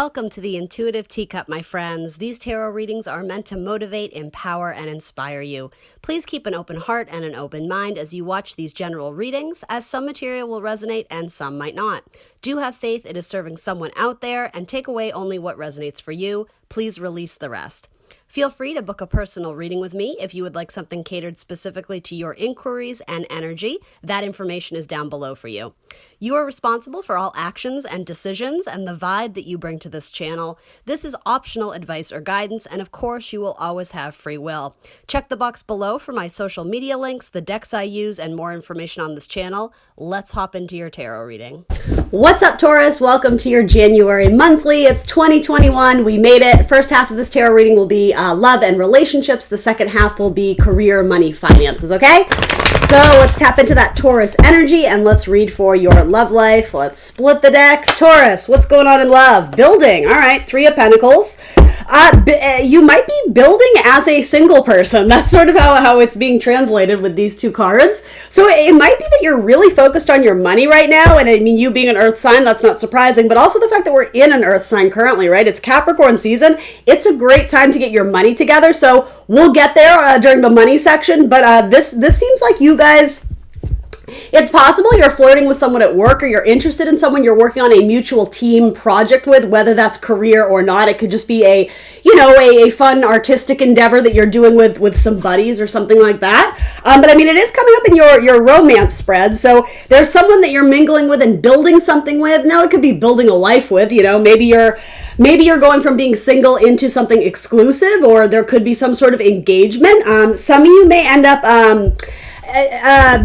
Welcome to the Intuitive Teacup, my friends. These tarot readings are meant to motivate, empower, and inspire you. Please keep an open heart and an open mind as you watch these general readings, as some material will resonate and some might not. Do have faith it is serving someone out there, and take away only what resonates for you. Please release the rest. Feel free to book a personal reading with me if you would like something catered specifically to your inquiries and energy. That information is down below for you. You are responsible for all actions and decisions and the vibe that you bring to this channel. This is optional advice or guidance, and of course, you will always have free will. Check the box below for my social media links, the decks I use, and more information on this channel. Let's hop into your tarot reading. What's up, Taurus? Welcome to your January monthly. It's 2021. We made it. First half of this tarot reading will be love and relationships. The second half will be career, money, finances, okay? So let's tap into that Taurus energy and let's read for your love life. Let's split the deck. Taurus, what's going on in love? Building. All right, Three of Pentacles. You might be building as a single person. That's sort of how it's being translated with these two cards. So it might be that you're really focused on your money right now. And I mean, you being an earth sign, that's not surprising. But also the fact that we're in an earth sign currently, right? It's Capricorn season. It's a great time to get your money together. So we'll get there during the money section. But this seems like you guys... It's possible you're flirting with someone at work, or you're interested in someone you're working on a mutual team project with, whether that's career or not. It could just be a fun artistic endeavor that you're doing with some buddies or something like that. But I mean, it is coming up in your romance spread. So there's someone that you're mingling with and building something with. Now it could be building a life with, maybe you're going from being single into something exclusive, or there could be some sort of engagement. Some of you may end up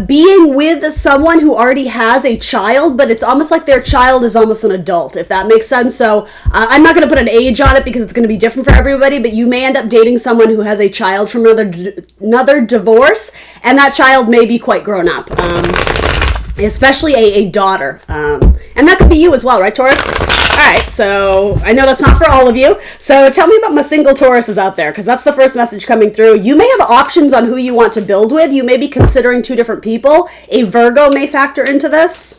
being with someone who already has a child, but it's almost like their child is almost an adult, if that makes sense. So I'm not going to put an age on it because it's going to be different for everybody, but you may end up dating someone who has a child from another divorce, and that child may be quite grown up, especially a daughter. And that could be you as well, right, Taurus? All right, so I know that's not for all of you. So tell me about my single Tauruses out there, because that's the first message coming through. You may have options on who you want to build with. You may be considering two different people. A Virgo may factor into this.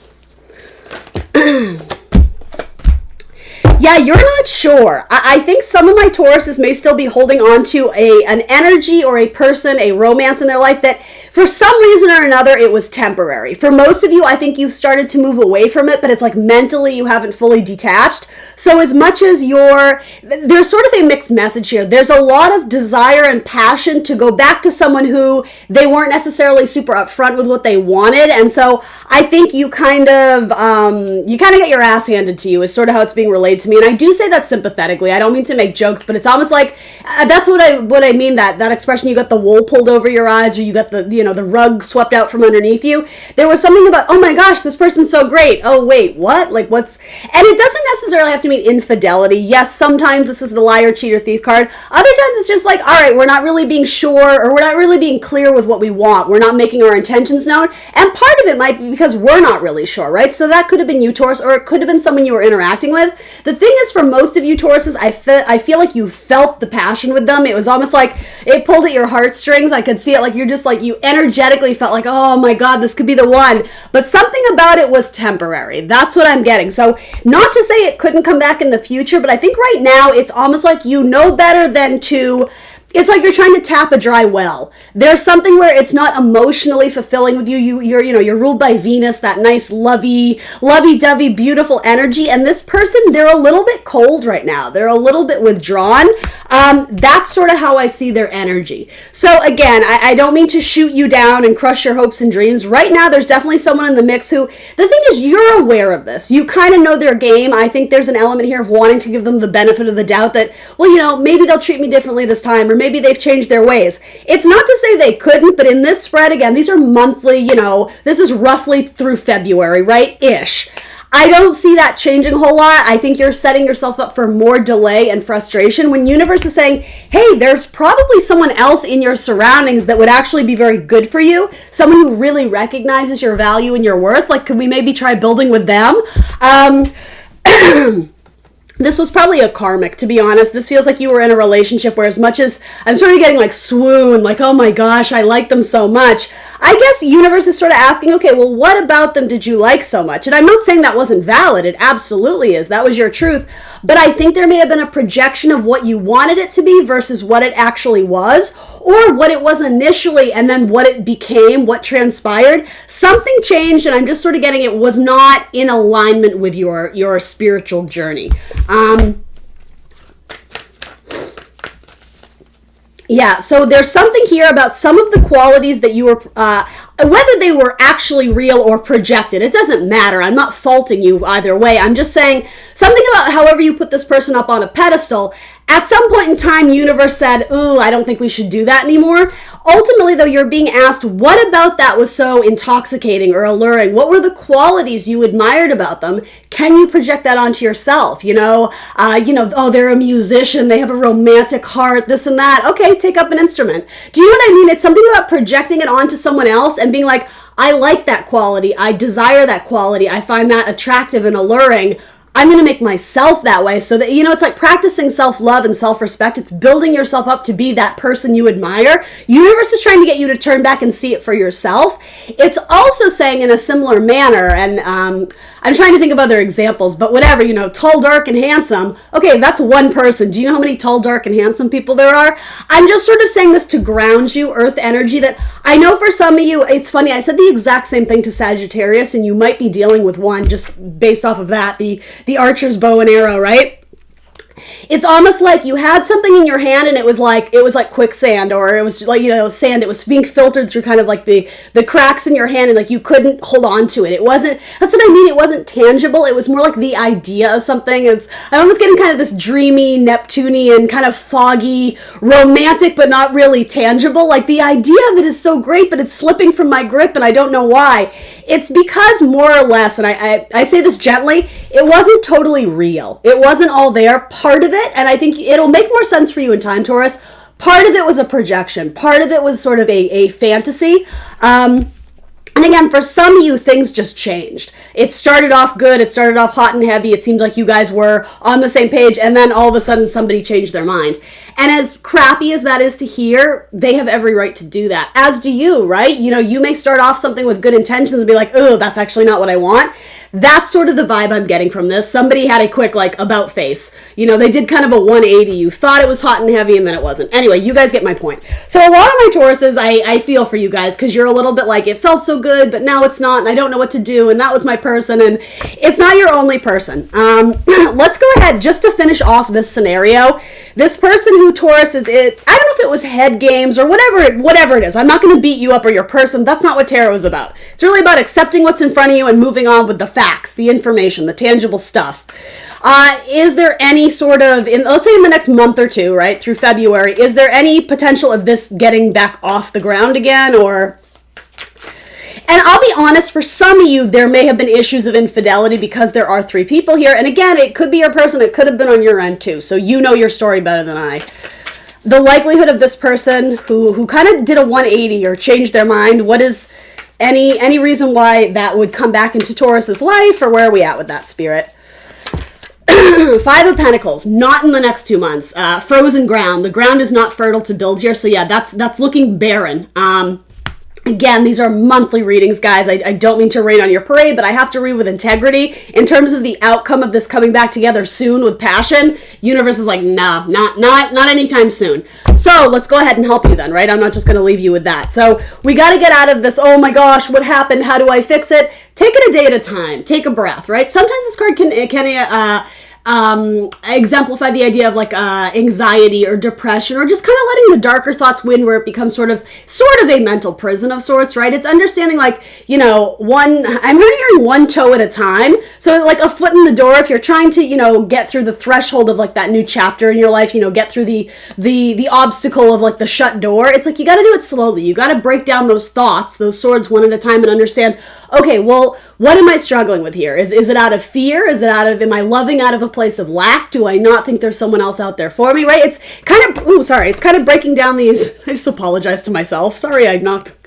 Yeah, you're not sure. I think some of my Tauruses may still be holding on to an energy or a person, a romance in their life that for some reason or another, it was temporary. For most of you, I think you've started to move away from it, but it's like mentally you haven't fully detached. So as much as there's sort of a mixed message here. There's a lot of desire and passion to go back to someone who they weren't necessarily super upfront with what they wanted. And so I think you kind of get your ass handed to you is sort of how it's being relayed to me. And I do say that sympathetically. I don't mean to make jokes, but it's almost like that's what I mean, that expression, you got the wool pulled over your eyes, or you got the rug swept out from underneath you. There was something about, oh my gosh, this person's so great. Oh wait, what? Like what's... And it doesn't necessarily have to mean infidelity. Yes, sometimes this is the liar, cheater, thief card. Other times it's just like, all right, we're not really being sure, or we're not really being clear with what we want. We're not making our intentions known. And part of it might be because we're not really sure, right? So that could have been you, Taurus, or it could have been someone you were interacting with. The thing is, for most of you Tauruses, I feel like you felt the passion with them. It was almost like it pulled at your heartstrings. I could see it, like you're just like, you energetically felt like, oh my God, this could be the one. But something about it was temporary. That's what I'm getting. So not to say it couldn't come back in the future, but I think right now it's almost like you know better than to... It's like you're trying to tap a dry well. There's something where it's not emotionally fulfilling with you. You're ruled by Venus, that nice lovey-dovey, beautiful energy. And this person, they're a little bit cold right now. They're a little bit withdrawn. That's sort of how I see their energy. So again, I don't mean to shoot you down and crush your hopes and dreams. Right now, there's definitely someone in the mix who, the thing is, you're aware of this. You kind of know their game. I think there's an element here of wanting to give them the benefit of the doubt that, well, maybe they'll treat me differently this time, or maybe they've changed their ways. It's not to say they couldn't, but in this spread, again, these are monthly, this is roughly through February, right? Ish. I don't see that changing a whole lot. I think you're setting yourself up for more delay and frustration when universe is saying, hey, there's probably someone else in your surroundings that would actually be very good for you. Someone who really recognizes your value and your worth. Like, could we maybe try building with them? this was probably a karmic, to be honest. This feels like you were in a relationship where, as much as I'm sort of getting like swoon, like, oh my gosh, I like them so much, I guess the universe is sort of asking, okay, well, what about them did you like so much? And I'm not saying that wasn't valid. It absolutely is. That was your truth. But I think there may have been a projection of what you wanted it to be versus what it actually was, or what it was initially and then what it became, what transpired. Something changed, and I'm just sort of getting it was not in alignment with your spiritual journey. Yeah, so there's something here about some of the qualities that you were, whether they were actually real or projected, it doesn't matter. I'm not faulting you either way. I'm just saying something about however you put this person up on a pedestal. At some point in time, universe said, ooh, I don't think we should do that anymore. Ultimately, though, you're being asked, what about that was so intoxicating or alluring? What were the qualities you admired about them? Can you project that onto yourself? Oh, they're a musician. They have a romantic heart, this and that. Okay, take up an instrument. Do you know what I mean? It's something about projecting it onto someone else and being like, I like that quality. I desire that quality. I find that attractive and alluring. I'm going to make myself that way, so that, it's like practicing self-love and self-respect. It's building yourself up to be that person you admire. Universe is trying to get you to turn back and see it for yourself. It's also saying in a similar manner, and I'm trying to think of other examples, but whatever, tall, dark, and handsome. Okay, that's one person. Do you know how many tall, dark, and handsome people there are? I'm just sort of saying this to ground you, earth energy, that I know for some of you, it's funny, I said the exact same thing to Sagittarius, and you might be dealing with one just based off of that, the archer's bow and arrow, right? It's almost like you had something in your hand and it was like quicksand, or it was like, sand. It was being filtered through kind of like the cracks in your hand, and like you couldn't hold on to it. That's what I mean. It wasn't tangible. It was more like the idea of something. I'm almost getting kind of this dreamy, Neptunian, kind of foggy, romantic, but not really tangible. Like the idea of it is so great, but it's slipping from my grip and I don't know why. It's because more or less, and I say this gently, it wasn't totally real. It wasn't all there. Part of it, and I think it'll make more sense for you in time, Taurus, part of it was a projection. Part of it was sort of a fantasy. And again, for some of you, things just changed. It started off good. It started off hot and heavy. It seemed like you guys were on the same page. And then all of a sudden, somebody changed their mind. And as crappy as that is to hear, they have every right to do that. As do you, right? You may start off something with good intentions and be like, oh, that's actually not what I want. That's sort of the vibe I'm getting from this. Somebody had a quick, about face. They did kind of a 180. You thought it was hot and heavy, and then it wasn't. Anyway, you guys get my point. So a lot of my Tauruses, I feel for you guys, because you're a little bit like, it felt so good, but now it's not, and I don't know what to do, and that was my person, and it's not your only person. Let's go ahead, just to finish off this scenario. This person who Taurus is, I don't know if it was head games or whatever it is. I'm not going to beat you up or your person. That's not what tarot is about. It's really about accepting what's in front of you and moving on with the facts, the information, the tangible stuff. Is there any sort of, let's say in the next month or two, right, through February, is there any potential of this getting back off the ground again, or... And I'll be honest, for some of you, there may have been issues of infidelity because there are 3 people here. And again, it could be your person. It could have been on your end too. So you know your story better than I. The likelihood of this person who kind of did a 180 or changed their mind, what is any reason why that would come back into Taurus's life, or where are we at with that, Spirit? 5 of Pentacles, not in the next 2 months. Frozen ground. The ground is not fertile to build here. So yeah, that's looking barren. Again, these are monthly readings, guys. I don't mean to rain on your parade, but I have to read with integrity. In terms of the outcome of this coming back together soon with passion, universe is like, nah, not anytime soon. So let's go ahead and help you then, right? I'm not just going to leave you with that. So we got to get out of this, oh my gosh, what happened? How do I fix it? Take it a day at a time. Take a breath, right? Sometimes this card can exemplify the idea of anxiety or depression, or just kind of letting the darker thoughts win, where it becomes sort of a mental prison of sorts, right? It's understanding I'm hearing one toe at a time. So like a foot in the door, if you're trying to, get through the threshold of that new chapter in your life, get through the obstacle of the shut door. It's like, you got to do it slowly. You got to break down those thoughts, those swords one at a time, and understand, okay, well, what am I struggling with here? Is it out of fear? Is it am I loving out of a place of lack? Do I not think there's someone else out there for me, right? It's kind of breaking down these, I just apologize to myself. Sorry, I knocked.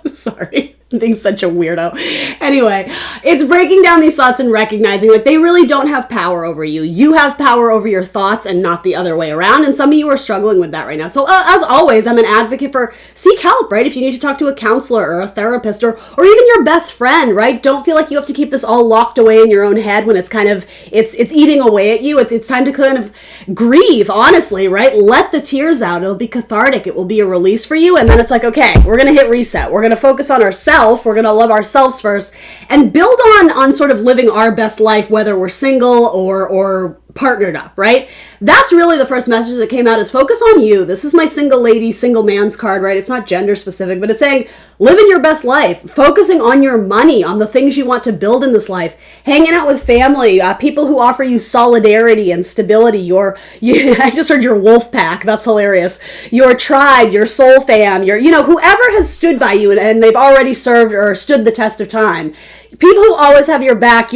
Sorry. Being such a weirdo. Anyway, it's breaking down these thoughts and recognizing like they really don't have power over you. You have power over your thoughts and not the other way around. And some of you are struggling with that right now. So as always, I'm an advocate for seek help, right? If you need to talk to a counselor or a therapist or even your best friend, right? Don't feel like you have to keep this all locked away in your own head when it's kind of, it's eating away at you. It's time to kind of grieve, honestly, right? Let the tears out. It'll be cathartic. It will be a release for you. And then it's like, okay, we're going to hit reset. We're going to focus on ourselves. We're going to love ourselves first and build on sort of living our best life, whether we're single or partnered up, right? That's really the first message that came out is focus on you. This is my single lady, single man's card, right? It's not gender specific, but it's saying living your best life, focusing on your money, on the things you want to build in this life, hanging out with family, people who offer you solidarity and stability. I just heard your wolf pack. That's hilarious. Your tribe, your soul fam, whoever has stood by you and they've already served or stood the test of time. People who always have your back,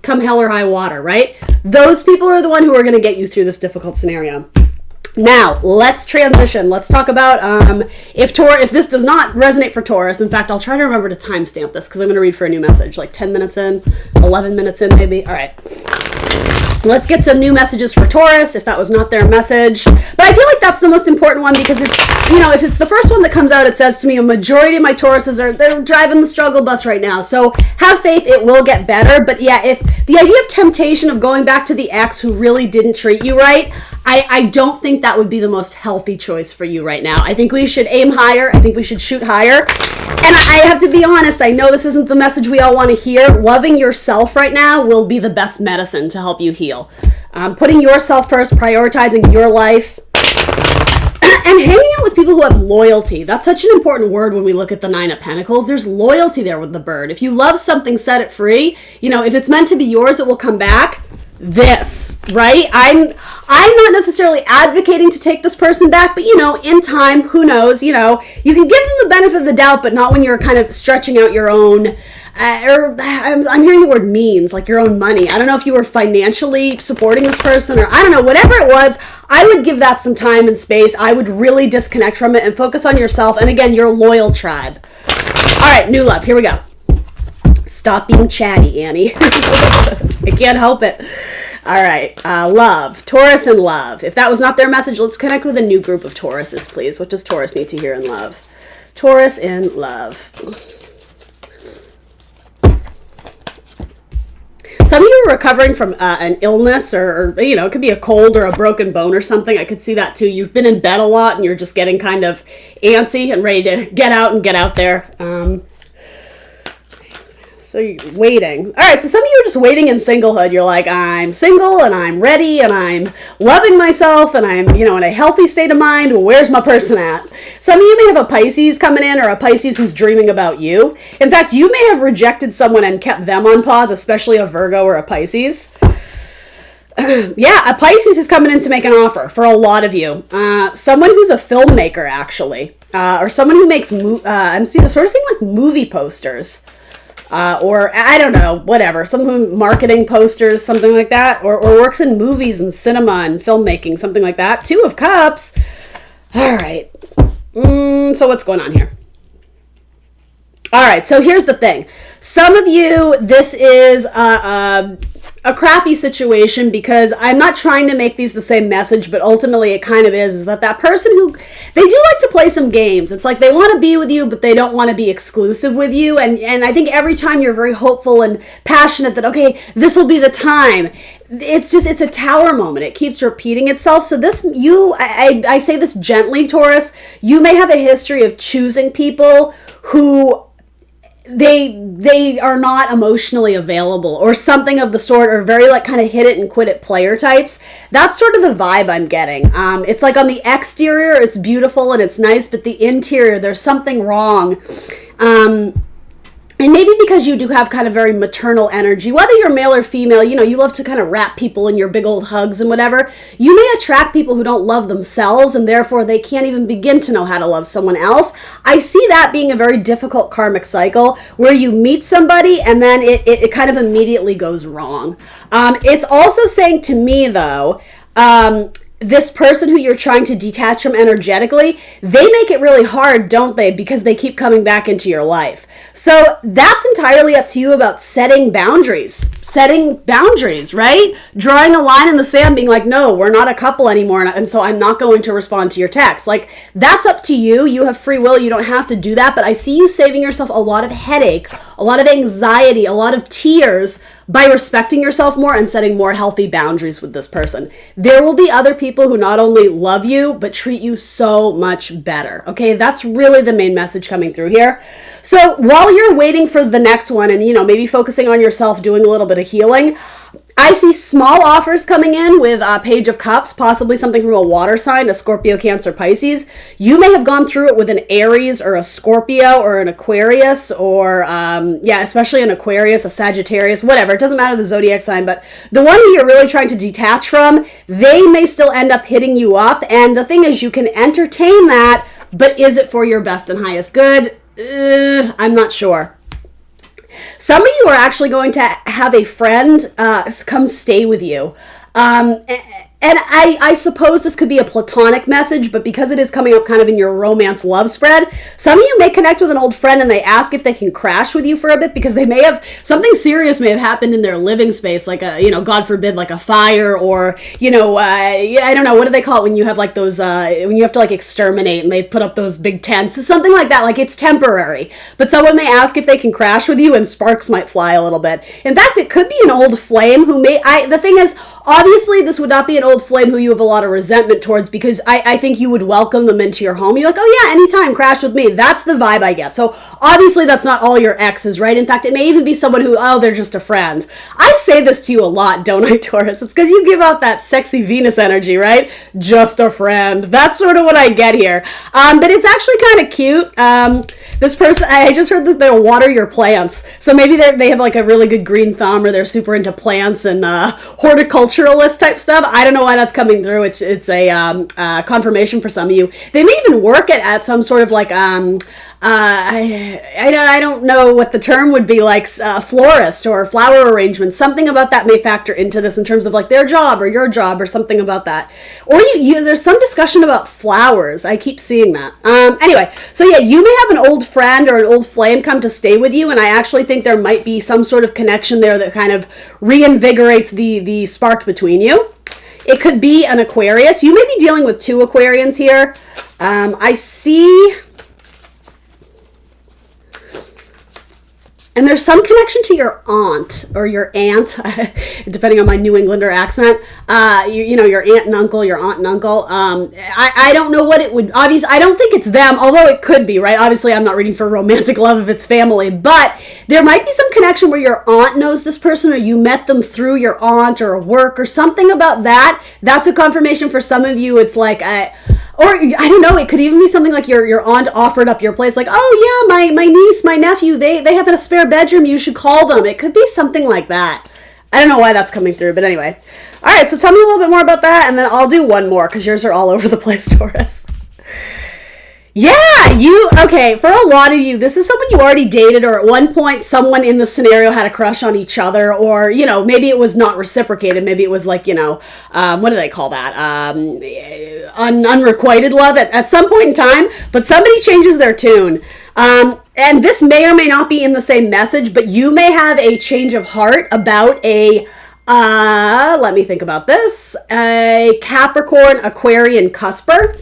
come hell or high water, right? Those people are the one who are going to get you through this difficult scenario. Now, let's transition. Let's talk about if this does not resonate for Taurus. In fact, I'll try to remember to timestamp this because I'm going to read for a new message, like 10 minutes in, 11 minutes in maybe. All right. Let's get some new messages for Taurus if that was not their message. But I feel like that's the most important one because it's, if it's the first one that comes out, it says to me a majority of my Tauruses they're driving the struggle bus right now. So have faith, it will get better. But yeah, if the idea of temptation of going back to the ex who really didn't treat you right, I don't think that would be the most healthy choice for you right now. I think we should aim higher. I think we should shoot higher. And I have to be honest, I know this isn't the message we all want to hear. Loving yourself right now will be the best medicine to help you heal. Putting yourself first, prioritizing your life, and hanging out with people who have loyalty. That's such an important word when we look at the Nine of Pentacles. There's loyalty there with the bird. If you love something, set it free. If it's meant to be yours, it will come back. This, right? I'm not necessarily advocating to take this person back, but in time, who knows, you can give them the benefit of the doubt, but not when you're kind of stretching out your own, I'm hearing the word means, like your own money. I don't know if you were financially supporting this person or I don't know, whatever it was, I would give that some time and space. I would really disconnect from it and focus on yourself. And again, your loyal tribe. All right, new love, here we go. Stop being chatty, Annie. I can't help it. All right. Love. Taurus and love. If that was not their message, let's connect with a new group of Tauruses, please. What does Taurus need to hear in love? Taurus in love. Some of you are recovering from an illness or it could be a cold or a broken bone or something. I could see that too. You've been in bed a lot and you're just getting kind of antsy and ready to get out there. So you're waiting. All right, so some of you are just waiting in singlehood. You're like, I'm single and I'm ready and I'm loving myself and I'm, in a healthy state of mind. Well, where's my person at? Some of you may have a Pisces coming in or a Pisces who's dreaming about you. In fact, you may have rejected someone and kept them on pause, especially a Virgo or a Pisces. Yeah, a Pisces is coming in to make an offer for a lot of you. Someone who's a filmmaker, actually, or someone who makes, I'm sort of seeing like movie posters. Or I don't know, whatever, some marketing posters, something like that, or works in movies and cinema and filmmaking, something like that. 2 of Cups. All right. So what's going on here? All right. So here's the thing. Some of you, this is a crappy situation because I'm not trying to make these the same message, but ultimately it kind of is that person who, they do like to play some games. It's like they want to be with you, but they don't want to be exclusive with you. And I think every time you're very hopeful and passionate that, okay, this will be the time. It's a tower moment. It keeps repeating itself. So I say this gently, Taurus, you may have a history of choosing people who they are not emotionally available or something of the sort, or very like kind of hit it and quit it player types. That's sort of the vibe I'm getting. It's like on the exterior, it's beautiful and it's nice, but the interior, there's something wrong. And maybe because you do have kind of very maternal energy, whether you're male or female, you love to kind of wrap people in your big old hugs and whatever. You may attract people who don't love themselves and therefore they can't even begin to know how to love someone else. I see that being a very difficult karmic cycle where you meet somebody and then it kind of immediately goes wrong. It's also saying to me though, this person who you're trying to detach from energetically, they make it really hard, don't they? Because they keep coming back into your life. So that's entirely up to you about setting boundaries, right? Drawing a line in the sand, being like, no, we're not a couple anymore. And so I'm not going to respond to your text. Like, that's up to you. You have free will. You don't have to do that. But I see you saving yourself a lot of headache, a lot of anxiety, a lot of tears by respecting yourself more and setting more healthy boundaries with this person. There will be other people who not only love you, but treat you so much better. Okay, that's really the main message coming through here. So while you're waiting for the next one and, maybe focusing on yourself, doing a little bit of healing, I see small offers coming in with Page of Cups, possibly something from a water sign, a Scorpio, Cancer, Pisces. You may have gone through it with an Aries or a Scorpio or an Aquarius or, especially an Aquarius, a Sagittarius, whatever. It doesn't matter the zodiac sign, but the one who you're really trying to detach from, they may still end up hitting you up. And the thing is, you can entertain that, but is it for your best and highest good? I'm not sure. Some of you are actually going to have a friend come stay with you. And I suppose this could be a platonic message, but because it is coming up kind of in your romance love spread, some of you may connect with an old friend and they ask if they can crash with you for a bit because they may have, something serious may have happened in their living space, like God forbid, like a fire or, I don't know, what do they call it when you have like those, when you have to like exterminate and they put up those big tents, something like that, like it's temporary. But someone may ask if they can crash with you and sparks might fly a little bit. In fact, it could be an old flame who the thing is, obviously, this would not be an old flame who you have a lot of resentment towards because I think you would welcome them into your home. You're like, oh yeah, anytime, crash with me. That's the vibe I get. So obviously that's not all your exes, right? In fact, it may even be someone who, they're just a friend. I say this to you a lot, don't I, Taurus? It's because you give out that sexy Venus energy, right? Just a friend. That's sort of what I get here. But it's actually kind of cute. This person, I just heard that they'll water your plants. So maybe they have like a really good green thumb or they're super into plants and horticulturalist type stuff. I don't know why that's coming through. It's a confirmation for some of you. They may even work at some sort of like I don't know what the term would be, like florist or flower arrangement. Something about that may factor into this in terms of like their job or your job or something about that. Or there's some discussion about flowers. I keep seeing that. Anyway, so yeah, you may have an old friend or an old flame come to stay with you, and I actually think there might be some sort of connection there that kind of reinvigorates the spark between you. It could be an Aquarius. You may be dealing with two Aquarians here. I see... And there's some connection to your aunt or your aunt, depending on my New Englander accent. Your aunt and uncle, your aunt and uncle. I don't know what it would, obviously, I don't think it's them, although it could be, right? Obviously, I'm not reading for romantic love if it's family, but there might be some connection where your aunt knows this person or you met them through your aunt or work or something about that. That's a confirmation for some of you. It's like, or I don't know, it could even be something like your aunt offered up your place, like, oh yeah, my niece, my nephew, they have a spare bedroom, you should call them. It could be something like that. I don't know why that's coming through, but anyway. All right, so tell me a little bit more about that, and then I'll do one more, because yours are all over the place, Taurus. Yeah, okay, for a lot of you, this is someone you already dated, or at one point someone in the scenario had a crush on each other, or, maybe it was not reciprocated. Maybe it was like, what do they call that? Unrequited love at some point in time, but somebody changes their tune. And this may or may not be in the same message, but you may have a change of heart about let me think about this, a Capricorn, Aquarian cusper.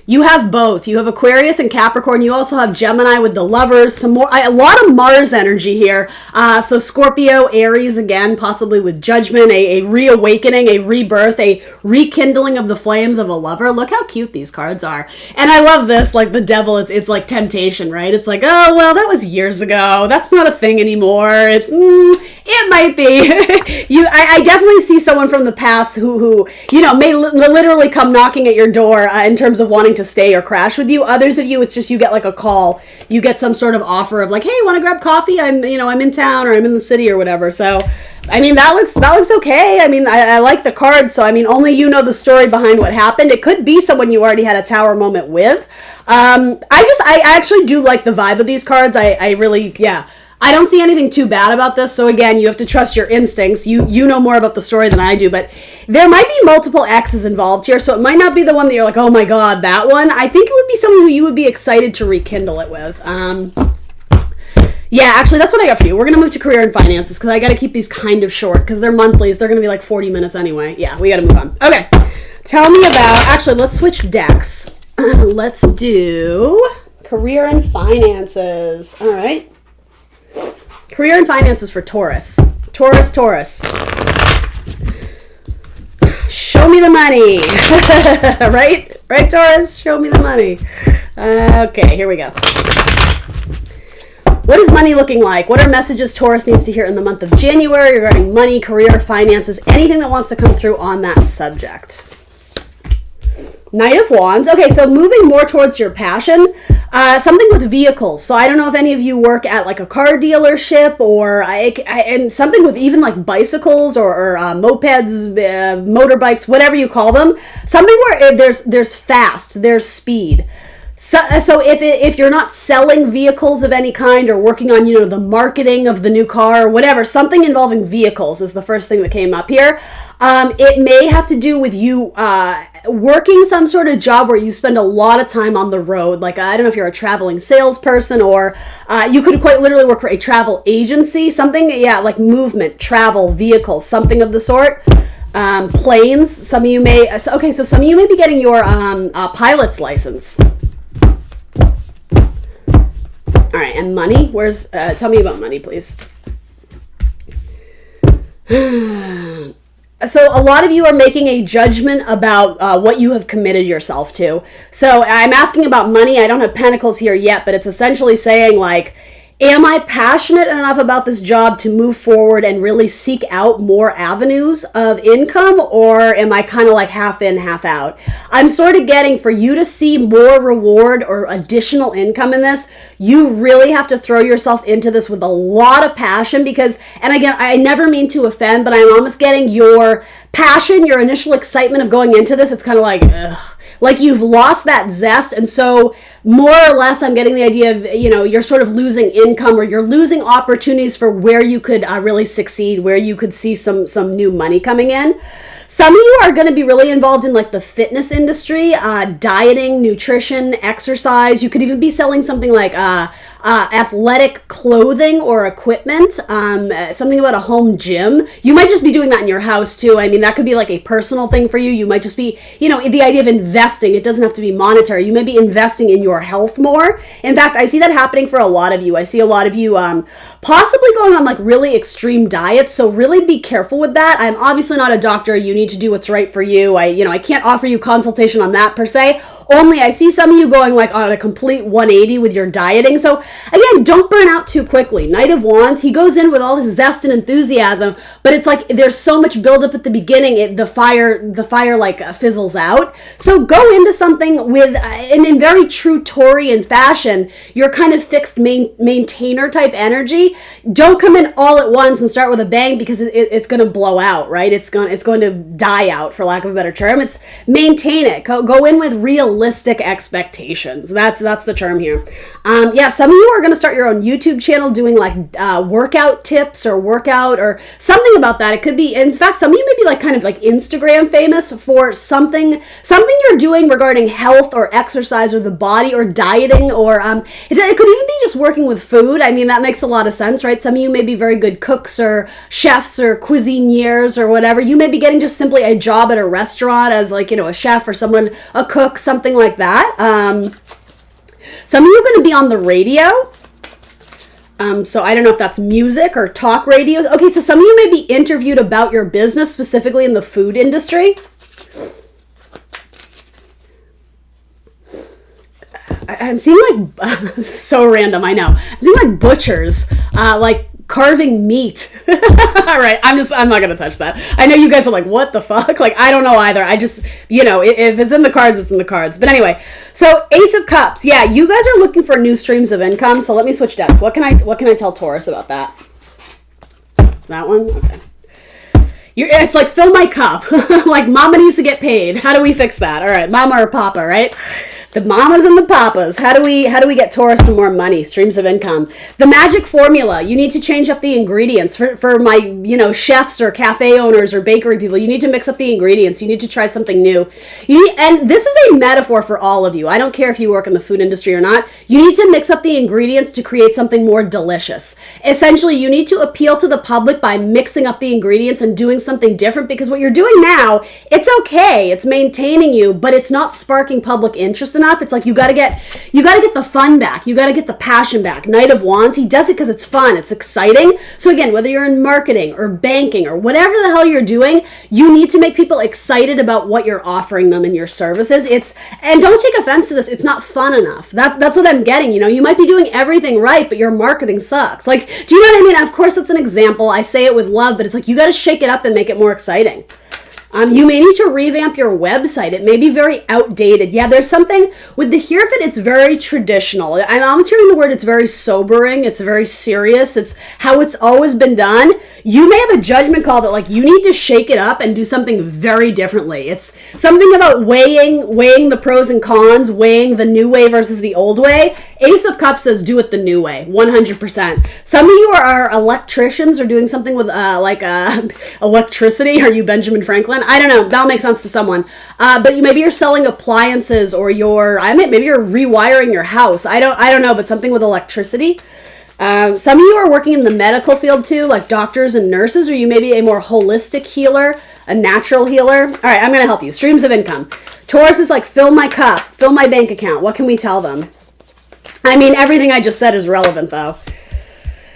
You have both. You have Aquarius and Capricorn. You also have Gemini with the lovers. A lot of Mars energy here. So Scorpio, Aries again, possibly with judgment, a reawakening, a rebirth, a rekindling of the flames of a lover. Look how cute these cards are. And I love this, like the devil, it's like temptation, right? It's like, oh, well, that was years ago. That's not a thing anymore. It might be. I definitely see someone from the past who may literally come knocking at your door in terms of wanting to stay or crash with you. Others of you, it's just you get like a call. You get some sort of offer of like, hey, want to grab coffee? I'm in town or I'm in the city or whatever. So, that looks okay. I like the cards. So, only you know the story behind what happened. It could be someone you already had a tower moment with. I actually do like the vibe of these cards. I really, yeah. I don't see anything too bad about this. So again, you have to trust your instincts. You know more about the story than I do, but there might be multiple exes involved here. So it might not be the one that you're like, oh my God, that one. I think it would be someone who you would be excited to rekindle it with. Yeah, actually, that's what I got for you. We're going to move to career and finances because I got to keep these kind of short because they're monthlies. They're going to be like 40 minutes anyway. Yeah, we got to move on. Okay. Tell me about, actually, let's switch decks. Let's do career and finances. All right. Career and finances for Taurus. Taurus. Show me the money. Right, Taurus? Show me the money. Okay, here we go. What is money looking like? What are messages Taurus needs to hear in the month of January regarding money, career, finances, anything that wants to come through on that subject? Knight of Wands. Okay, so moving more towards your passion, something with vehicles. So I don't know if any of you work at like a car dealership or and something with even like bicycles or mopeds, motorbikes, whatever you call them. Something where there's fast, there's speed. So if you're not selling vehicles of any kind or working on, the marketing of the new car or whatever, something involving vehicles is the first thing that came up here. It may have to do with you working some sort of job where you spend a lot of time on the road. Like, I don't know if you're a traveling salesperson or you could quite literally work for a travel agency, something, like movement, travel, vehicles, something of the sort. Planes, some of you may, so some of you may be getting your pilot's license. All right, and money, tell me about money, please. So a lot of you are making a judgment about what you have committed yourself to. So I'm asking about money. I don't have pentacles here yet, but it's essentially saying like, am I passionate enough about this job to move forward and really seek out more avenues of income, or am I kind of like half in, half out? I'm sort of getting for you to see more reward or additional income in this, you really have to throw yourself into this with a lot of passion because, and again, I never mean to offend, but I'm almost getting your passion, your initial excitement of going into this. It's kind of like, ugh. Like you've lost that zest, and so more or less I'm getting the idea of, you're sort of losing income or you're losing opportunities for where you could really succeed, where you could see some new money coming in. Some of you are going to be really involved in like the fitness industry, dieting, nutrition, exercise. You could even be selling something like athletic clothing or equipment, something about a home gym. You might just be doing that in your house too. I mean, that could be like a personal thing for you. You might just be, the idea of investing. It doesn't have to be monetary. You may be investing in your health more. In fact, I see that happening for a lot of you. I see a lot of you possibly going on like really extreme diets. So really be careful with that. I'm obviously not a doctor. You need to do what's right for you. I can't offer you consultation on that per se. Only I see some of you going like on a complete 180 with your dieting. So again, don't burn out too quickly. Knight of Wands, he goes in with all his zest and enthusiasm, but it's like there's so much buildup at the beginning, the fire like fizzles out. So go into something with, and in very true Taurian fashion, your kind of fixed maintainer type energy. Don't come in all at once and start with a bang because it's going to blow out, right? It's going to die out, for lack of a better term. It's maintain it. Go in with realistic expectations. That's the term here. Some of you are going to start your own YouTube channel doing like workout tips or workout or something about that. It could be, in fact, some of you may be like kind of like Instagram famous for something you're doing regarding health or exercise or the body or dieting, or it could even be just working with food. I mean, that makes a lot of sense, right? Some of you may be very good cooks or chefs or cuisiniers or whatever. You may be getting just simply a job at a restaurant as like, a chef or someone, a cook, something like that. Some of you are going to be on the radio. So I don't know if that's music or talk radios. Okay, so some of you may be interviewed about your business, specifically in the food industry. I'm seeing like, so random, I know. I'm seeing like butchers, like carving meat. All right, I'm not going to touch that. I know you guys are like, what the fuck? Like, I don't know either. I just, if it's in the cards, it's in the cards. But anyway, so Ace of Cups. Yeah, you guys are looking for new streams of income. So let me switch decks. What can I tell Taurus about that? That one? Okay. It's like, fill my cup. Like, mama needs to get paid. How do we fix that? All right, mama or papa, right? The mamas and the papas. How do we get Taurus some more money, streams of income? The magic formula. You need to change up the ingredients for my chefs or cafe owners or bakery people. You need to mix up the ingredients. You need to try something new. And this is a metaphor for all of you. I don't care if you work in the food industry or not. You need to mix up the ingredients to create something more delicious. Essentially, you need to appeal to the public by mixing up the ingredients and doing something different, because what you're doing now, it's okay. It's maintaining you, but it's not sparking public interest enough. It's like you got to get the fun back. You got to get the passion back. Knight of Wands, he does it because it's fun. It's exciting. So again, whether you're in marketing or banking or whatever the hell you're doing, you need to make people excited about what you're offering them in your services. And don't take offense to this. It's not fun enough. That's what I'm getting. You might be doing everything right, but your marketing sucks. Like, do you know what I mean? And of course, that's an example. I say it with love, but it's like you got to shake it up and make it more exciting. You may need to revamp your website. It may be very outdated. Yeah, there's something with the Hierophant, it's very traditional. I'm almost hearing the word, it's very sobering. It's very serious. It's how it's always been done. You may have a judgment call that like you need to shake it up and do something very differently. It's something about weighing the pros and cons, weighing the new way versus the old way. Ace of Cups says do it the new way, 100%. Some of you are electricians or doing something with electricity. Are you Benjamin Franklin? I don't know. That'll make sense to someone. But maybe you're selling appliances, or maybe you're rewiring your house. I don't know, but something with electricity. Some of you are working in the medical field too, like doctors and nurses, or you may be a more holistic healer, a natural healer. All right, I'm going to help you. Streams of income. Taurus is like, fill my cup, fill my bank account. What can we tell them? I mean, everything I just said is relevant though.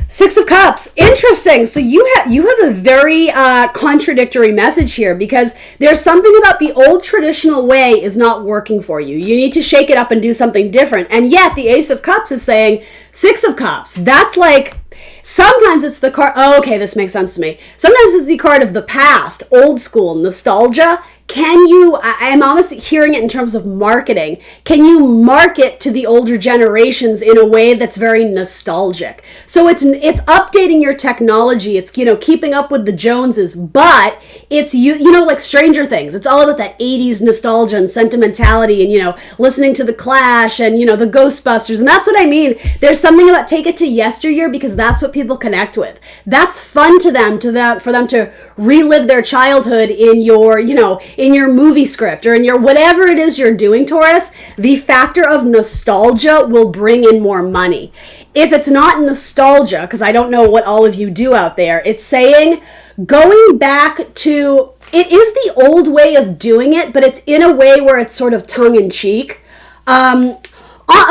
Six of Cups. Interesting. So you have a very contradictory message here, because there's something about the old traditional way is not working for you. You need to shake it up and do something different. And yet the Ace of Cups is saying Six of Cups. That's like, sometimes it's the card. Oh, okay, this makes sense to me. Sometimes it's the card of the past, old school, nostalgia. I'm almost hearing it in terms of marketing. Can you market to the older generations in a way that's very nostalgic? So it's updating your technology. It's, keeping up with the Joneses, but it's, like Stranger Things. It's all about that 80s nostalgia and sentimentality and, listening to The Clash and, the Ghostbusters. And that's what I mean. There's something about take it to yesteryear, because that's what people connect with. That's fun to them, for them to relive their childhood in your, in your movie script or in your whatever it is you're doing, Taurus. The factor of nostalgia will bring in more money. If it's not nostalgia, because I don't know what all of you do out there, it's saying going back to, it is the old way of doing it, but it's in a way where it's sort of tongue-in-cheek.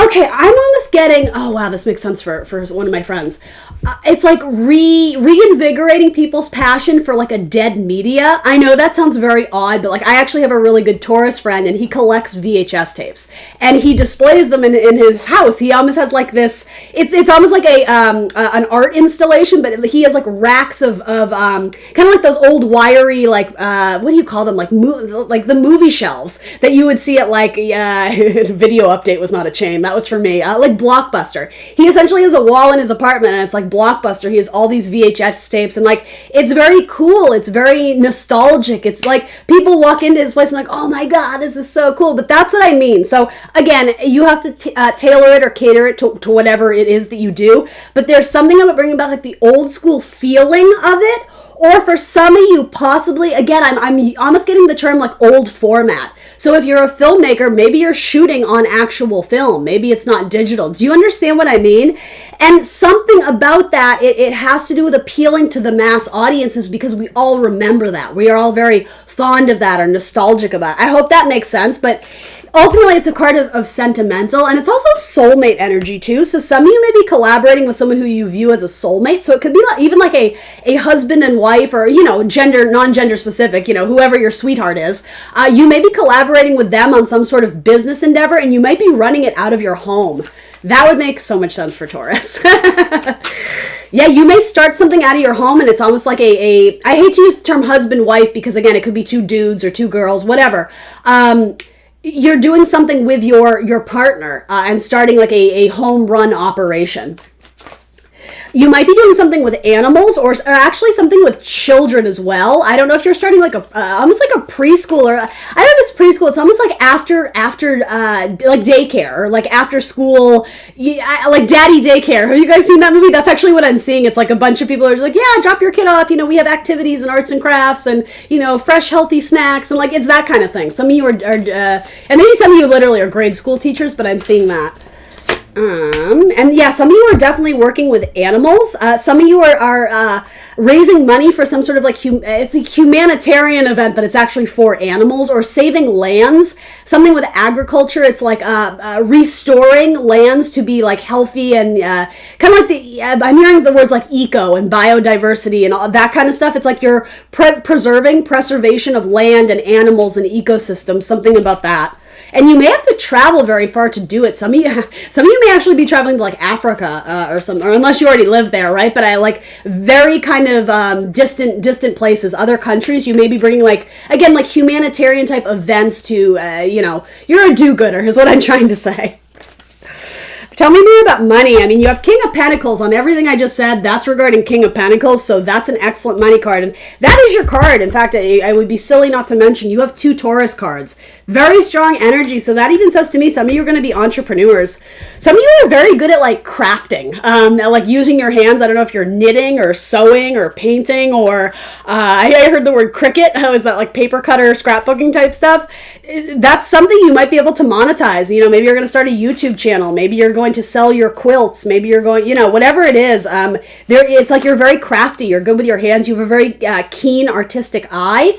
Okay, I'm almost getting, oh wow, this makes sense for one of my friends. It's like reinvigorating people's passion for like a dead media. I know that sounds very odd, but like I actually have a really good Taurus friend, and he collects VHS tapes and he displays them in his house. He almost has like this, it's almost like an art installation, but he has like racks of kind of like those old wiry, like, what do you call them? Like the movie shelves that you would see at like, Video Update was not a chain. That was for me. Like Blockbuster. He essentially has a wall in his apartment, and it's like Blockbuster. He has all these VHS tapes, and like it's very cool. It's very nostalgic. It's like people walk into his place and like, oh my god, this is so cool. But that's what I mean. So again, you have to tailor it or cater it to whatever it is that you do. But there's something about bringing back like the old school feeling of it. Or for some of you, possibly, again, I'm almost getting the term like old format. So if you're a filmmaker, maybe you're shooting on actual film. Maybe it's not digital. Do you understand what I mean? And something about that, it has to do with appealing to the mass audiences, because we all remember that. We are all very fond of that or nostalgic about it. I hope that makes sense. But ultimately, it's a card of sentimental, and it's also soulmate energy too. So some of you may be collaborating with someone who you view as a soulmate. So it could be even like a husband and wife, or, non-gender specific, whoever your sweetheart is. You may be collaborating with them on some sort of business endeavor, and you might be running it out of your home. That would make so much sense for Taurus. Yeah, you may start something out of your home, and it's almost like I hate to use the term husband-wife, because again, it could be two dudes or two girls, whatever. You're doing something with your partner and starting like a home run operation. You might be doing something with animals or actually something with children as well. I don't know if you're starting like a almost like a preschool, or I don't know if it's preschool. It's almost like after like daycare, or like after school, like daddy daycare. Have you guys seen that movie? That's actually what I'm seeing. It's like a bunch of people are like, yeah, drop your kid off. We have activities and arts and crafts and fresh healthy snacks, and like it's that kind of thing. Some of you are and maybe some of you literally are grade school teachers, but I'm seeing that. And yeah, some of you are definitely working with animals. Some of you are raising money for some sort of like it's a humanitarian event, but it's actually for animals, or saving lands. Something with agriculture. It's like restoring lands to be like healthy and kind of like I'm hearing the words like eco and biodiversity and all that kind of stuff. It's like you're preservation of land and animals and ecosystems. Something about that. And you may have to travel very far to do it. Some of you may actually be traveling to like Africa or something, or unless you already live there, right? But I like very kind of distant places, other countries. You may be bringing like humanitarian type events to you're a do-gooder is what I'm trying to say. Tell me more about money. I mean, you have King of Pentacles on everything I just said. That's regarding King of Pentacles, so that's an excellent money card. And that is your card. In fact, I would be silly not to mention you have 2 Taurus cards. Very strong energy, so that even says to me some of you are going to be entrepreneurs. Some of you are very good at like crafting, like using your hands. I don't know if you're knitting or sewing or painting, or I heard the word Cricut. How is that, like paper cutter, scrapbooking type stuff? That's something you might be able to monetize. Maybe you're going to start a YouTube channel. Maybe you're going to sell your quilts. Maybe you're going, whatever it is. It's like you're very crafty. You're good with your hands. You have a very keen artistic eye.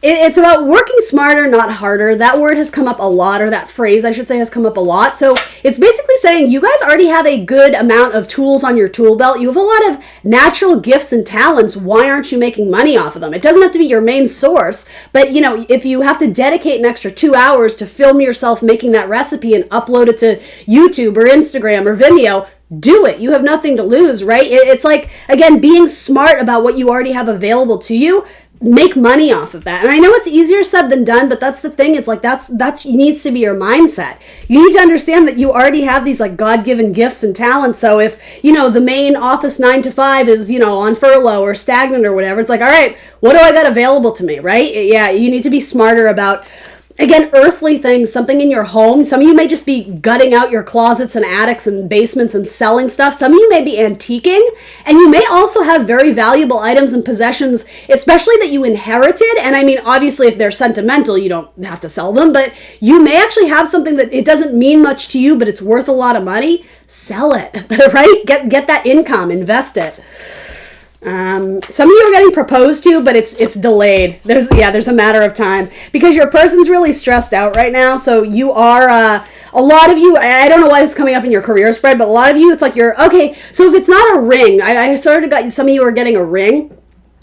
It's about working smarter, not harder. That word has come up a lot, or that phrase, I should say, has come up a lot. So it's basically saying you guys already have a good amount of tools on your tool belt. You have a lot of natural gifts and talents. Why aren't you making money off of them? It doesn't have to be your main source, but if you have to dedicate an extra 2 hours to film yourself making that recipe and upload it to YouTube or Instagram or Vimeo, do it. You have nothing to lose, right? It's like, again, being smart about what you already have available to you. Make money off of that. And I know it's easier said than done, but that's the thing. It's like that's needs to be your mindset. You need to understand that you already have these like God-given gifts and talents. So if the main office 9 to 5 is on furlough or stagnant or whatever, it's like, all right, what do I got available to me, right? Yeah, you need to be smarter about, again, earthly things, something in your home. Some of you may just be gutting out your closets and attics and basements and selling stuff. Some of you may be antiquing, and you may also have very valuable items and possessions, especially that you inherited. And I mean, obviously, if they're sentimental, you don't have to sell them, but you may actually have something that it doesn't mean much to you, but it's worth a lot of money. Sell it, right? Get that income, invest it. Some of you are getting proposed to, but it's delayed. There's a matter of time because your person's really stressed out right now. So you are, a lot of you, I don't know why it's coming up in your career spread, but a lot of you, it's like okay, so if it's not a ring, I sort of got, some of you are getting a ring.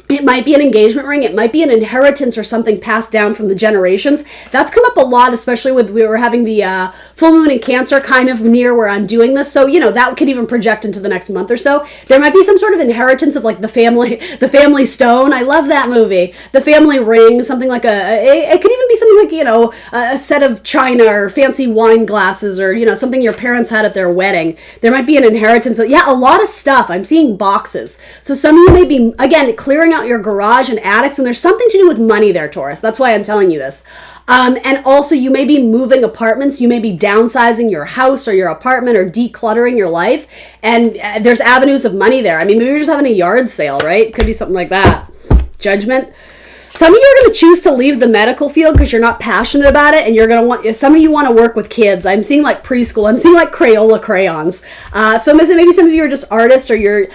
It might be an engagement ring. It might be an inheritance or something passed down from the generations. That's come up a lot, especially we were having the full moon in Cancer kind of near where I'm doing this. So, that could even project into the next month or so. There might be some sort of inheritance of like the family stone. I love that movie. The family ring, something like it could even be something like, a set of china or fancy wine glasses or, something your parents had at their wedding. There might be an inheritance. So, yeah, a lot of stuff. I'm seeing boxes. So some of you may be, again, clearing out your garage and attics, and there's something to do with money there, Taurus. That's why I'm telling you this. And also, you may be moving apartments. You may be downsizing your house or your apartment or decluttering your life, and there's avenues of money there. I mean, maybe you're just having a yard sale, right? Could be something like that. Judgment. Some of you are going to choose to leave the medical field because you're not passionate about it, and you're going to want, some of you want to work with kids. I'm seeing like preschool. I'm seeing like Crayola crayons. So maybe some of you are just artists, or again,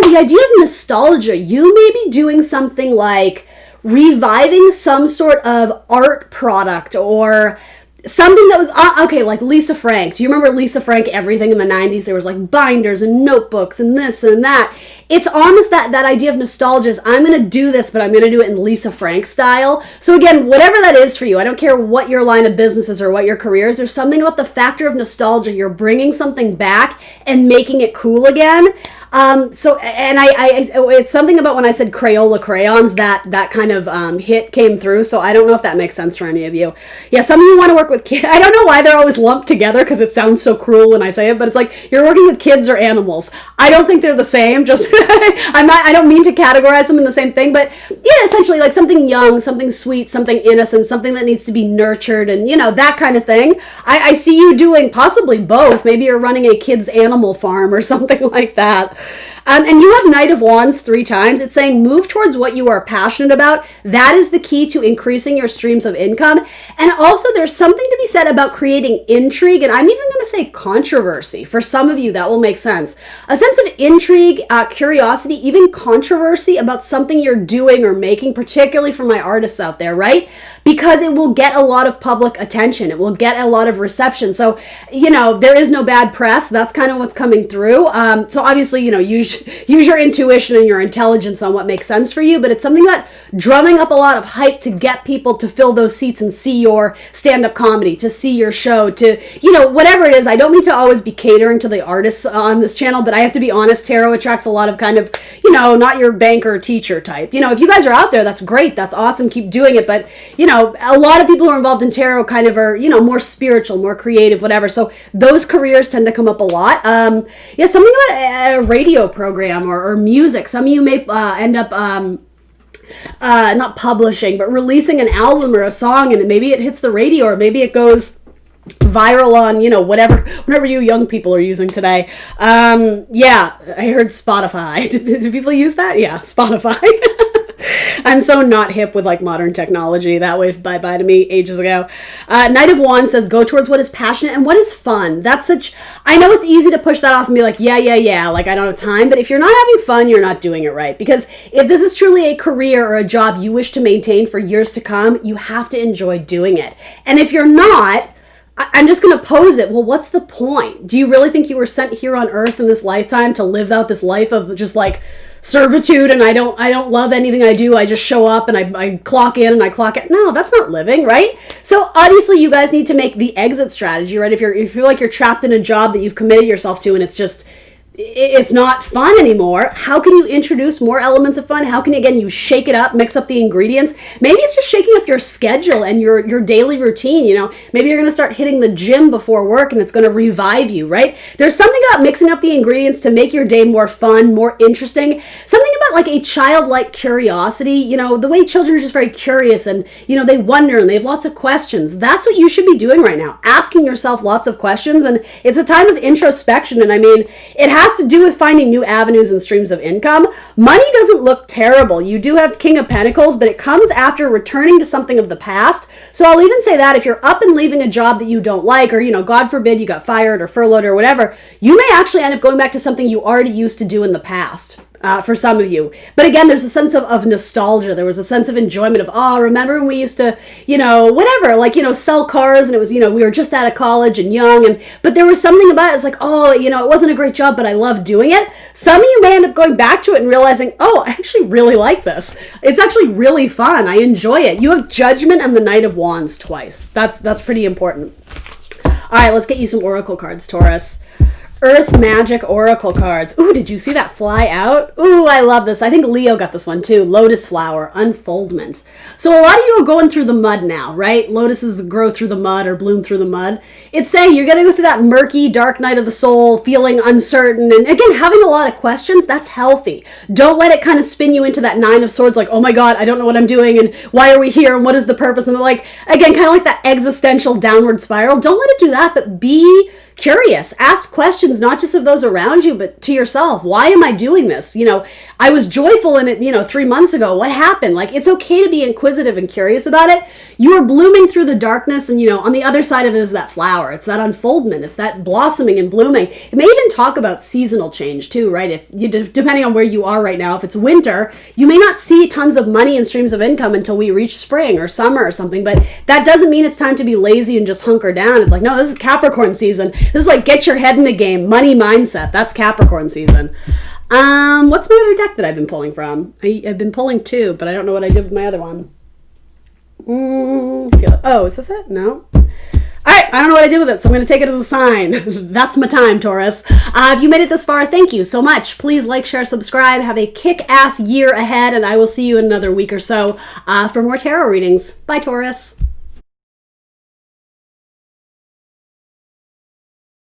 the idea of nostalgia. You may be doing something like reviving some sort of art product or something that was, okay, like Lisa Frank. Do you remember Lisa Frank, everything in the 90s? There was like binders and notebooks and this and that. It's almost that idea of nostalgia is, I'm going to do this, but I'm going to do it in Lisa Frank style. So again, whatever that is for you, I don't care what your line of business is or what your career is, there's something about the factor of nostalgia. You're bringing something back and making it cool again. So, and it's something about when I said Crayola crayons, that kind of hit came through. So I don't know if that makes sense for any of you. Yeah, some of you want to work with kids. I don't know why they're always lumped together because it sounds so cruel when I say it, but it's like you're working with kids or animals. I don't think they're the same. Just I don't mean to categorize them in the same thing, but yeah, essentially like something young, something sweet, something innocent, something that needs to be nurtured, and that kind of thing. I see you doing possibly both. Maybe you're running a kids animal farm or something like that. And you have Knight of Wands 3 times. It's saying move towards what you are passionate about. That is the key to increasing your streams of income. And also there's something to be said about creating intrigue. And I'm even going to say controversy. For some of you, that will make sense. A sense of intrigue, curiosity, even controversy about something you're doing or making, particularly for my artists out there, right? Because it will get a lot of public attention. It will get a lot of reception. So, there is no bad press. That's kind of what's coming through. So obviously, use your intuition and your intelligence on what makes sense for you, but it's something that drumming up a lot of hype to get people to fill those seats and see your stand-up comedy, to see your show, to, whatever it is. I don't mean to always be catering to the artists on this channel, but I have to be honest, tarot attracts a lot of kind of, not your banker teacher type. If you guys are out there, that's great. That's awesome. Keep doing it. But, a lot of people who are involved in tarot kind of are, more spiritual, more creative, whatever. So those careers tend to come up a lot. Something about a radio program or music. Some of you may end up not publishing, but releasing an album or a song, and maybe it hits the radio, or maybe it goes viral on whatever you young people are using today. I heard Spotify. Do people use that? Yeah, Spotify. I'm so not hip with like modern technology. That waved bye-bye to me ages ago. Knight of Wands says go towards what is passionate and what is fun. I know it's easy to push that off and be like, yeah, like I don't have time. But if you're not having fun, you're not doing it right. Because if this is truly a career or a job you wish to maintain for years to come, you have to enjoy doing it. And if you're not, I'm just going to pose it. Well, what's the point? Do you really think you were sent here on Earth in this lifetime to live out this life of just like servitude, and I don't love anything I do. I just show up and I clock in and I clock out. No, that's not living, right? So obviously you guys need to make the exit strategy, right? If you feel like you're trapped in a job that you've committed yourself to and it's not fun anymore, how can you introduce more elements of fun? How can, again, you shake it up, mix up the ingredients? Maybe it's just shaking up your schedule and your daily routine, Maybe you're going to start hitting the gym before work and it's going to revive you, right? There's something about mixing up the ingredients to make your day more fun, more interesting. Something about like a childlike curiosity, the way children are just very curious and, they wonder and they have lots of questions. That's what you should be doing right now, asking yourself lots of questions. And it's a time of introspection. And I mean, it has to do with finding new avenues and streams of income. Money doesn't look terrible. You do have King of Pentacles, but it comes after returning to something of the past. So I'll even say that if you're up and leaving a job that you don't like, or, God forbid you got fired or furloughed or whatever, you may actually end up going back to something you already used to do in the past. For some of you. But again, there's a sense of nostalgia. There was a sense of enjoyment of, remember when we used to, sell cars and it was, we were just out of college and young. But there was something about it. It's like, it wasn't a great job, but I love doing it. Some of you may end up going back to it and realizing, I actually really like this. It's actually really fun. I enjoy it. You have Judgment and the Knight of Wands twice. That's pretty important. All right, let's get you some oracle cards, Taurus. Earth Magic Oracle cards. Ooh, did you see that fly out? Ooh, I love this. I think Leo got this one too. Lotus Flower, Unfoldment. So a lot of you are going through the mud now, right? Lotuses grow through the mud or bloom through the mud. It's saying you're going to go through that murky, dark night of the soul, feeling uncertain. And again, having a lot of questions, that's healthy. Don't let it kind of spin you into that 9 of Swords, like, oh my God, I don't know what I'm doing. And why are we here? And what is the purpose? And like, again, kind of like that existential downward spiral. Don't let it do that, but be curious. Ask questions, not just of those around you, but to yourself. Why am I doing this? I was joyful in it, 3 months ago. What happened? Like, it's okay to be inquisitive and curious about it. You are blooming through the darkness, and, on the other side of it is that flower. It's that unfoldment. It's that blossoming and blooming. It may even talk about seasonal change too, right? If you, depending on where you are right now, if it's winter, you may not see tons of money and streams of income until we reach spring or summer or something, but that doesn't mean it's time to be lazy and just hunker down. It's like, no, this is Capricorn season. This is like get your head in the game, money mindset. That's Capricorn season. What's my other deck that I've been pulling from? I've been pulling 2, but I don't know what I did with my other one. Is this it? No. All right, I don't know what I did with it, so I'm going to take it as a sign. That's my time, Taurus. If you made it this far, thank you so much. Please like, share, subscribe. Have a kick-ass year ahead, and I will see you in another week or so for more tarot readings. Bye, Taurus.